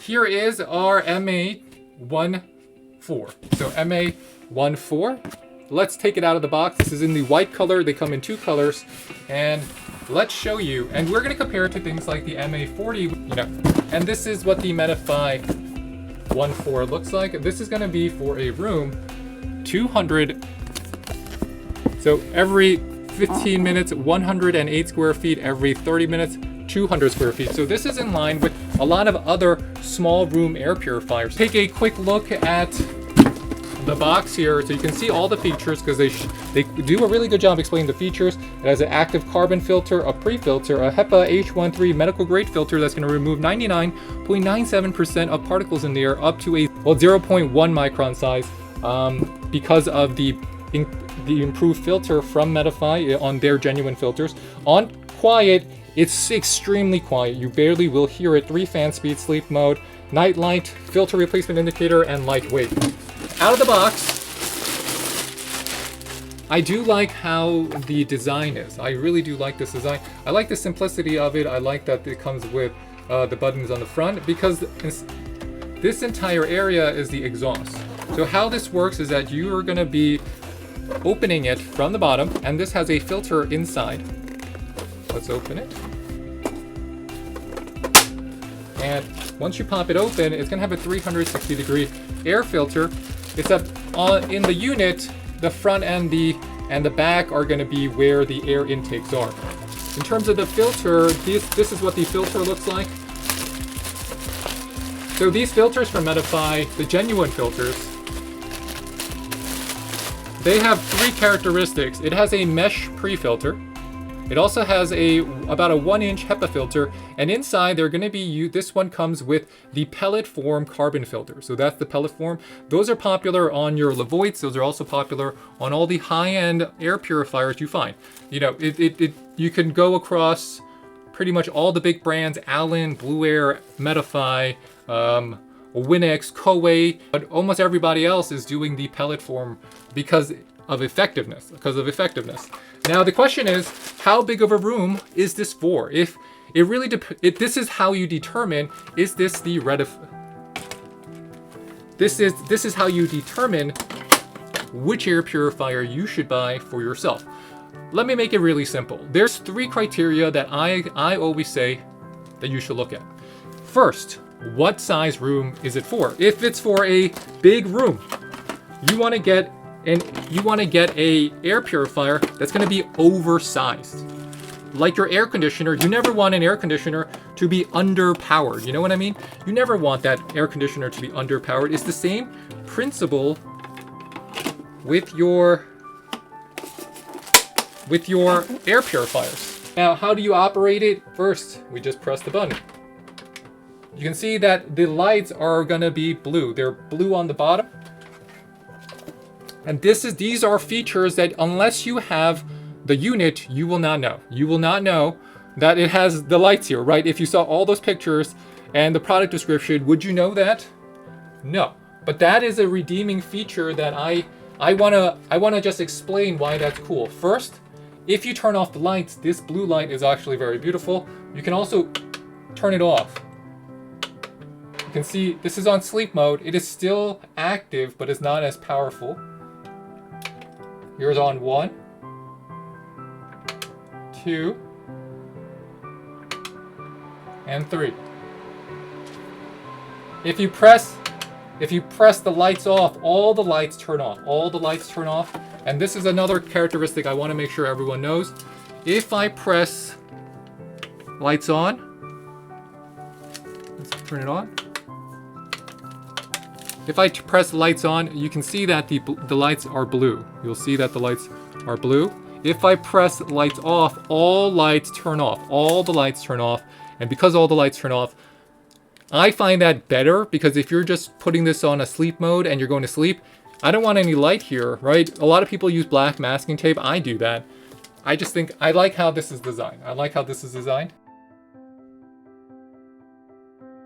here is our MA-14. So MA-14. Let's take it out of the box. This is in the white color. They come in 2 colors. And let's show you. And we're going to compare it to things like the MA-40, And this is what the Medify 14 looks like. This is going to be for a room 200. So every 15 minutes, 108 square feet. Every 30 minutes, 200 square feet. So this is in line with a lot of other small room air purifiers. Take a quick look at the box here so you can see all the features, because they do a really good job explaining the features. It has an active carbon filter, a pre-filter, a HEPA H13 medical grade filter that's going to remove 99.97% of particles in the air up to a 0.1 micron size because of the improved filter from Medify on their genuine filters. On quiet, it's extremely quiet. You barely will hear it. 3 fan speed, sleep mode, night light, filter replacement indicator, and lightweight. Out of the box, I do like how the design is. I really do like this design. I like the simplicity of it. I like that it comes with the buttons on the front, because this entire area is the exhaust. So how this works is that you are going to be opening it from the bottom, and this has a filter inside. Let's open it. And once you pop it open, it's gonna have a 360-degree air filter. Except in the unit, the front and the back are gonna be where the air intakes are. In terms of the filter, this is what the filter looks like. So these filters from Medify, the genuine filters, they have 3 characteristics. It has a mesh pre-filter. It also has about a 1-inch HEPA filter, and inside they're going to be this one comes with the pellet form carbon filter. So that's the pellet form. Those are popular on your Levoits. Those are also popular on all the high-end air purifiers you find. You know, you can go across pretty much all the big brands: Allen, Blue Air, Medify, Winx, Koei, but almost everybody else is doing the pellet form because of effectiveness. Now the question is, how big of a room is this for? If it really this is how you determine, is this the this is how you determine which air purifier you should buy for yourself. Let me make it really simple. There's 3 criteria that I always say that you should look at. First, what size room is it for? If it's for a big room, you want to get a air purifier that's going to be oversized. Like your air conditioner, you never want an air conditioner to be underpowered. You know what I mean? You never want that air conditioner to be underpowered. It's the same principle with your air purifiers. Now, how do you operate it? First, we just press the button. You can see that the lights are going to be blue. They're blue on the bottom. And these are features that unless you have the unit, you will not know. You will not know that it has the lights here, right? If you saw all those pictures and the product description, would you know that? No. But that is a redeeming feature that I wanna just explain why that's cool. First, if you turn off the lights, this blue light is actually very beautiful. You can also turn it off. You can see this is on sleep mode. It is still active, but it's not as powerful. Here's on 1, 2, and 3. If you press the lights off, all the lights turn off. All the lights turn off. And this is another characteristic I want to make sure everyone knows. If I press lights on, let's turn it on. If I press lights on, you can see that the lights are blue. You'll see that the lights are blue. If I press lights off, all lights turn off. All the lights turn off. And because all the lights turn off, I find that better, because if you're just putting this on a sleep mode and you're going to sleep, I don't want any light here, right? A lot of people use black masking tape. I do that. I just think I like how this is designed. I like how this is designed.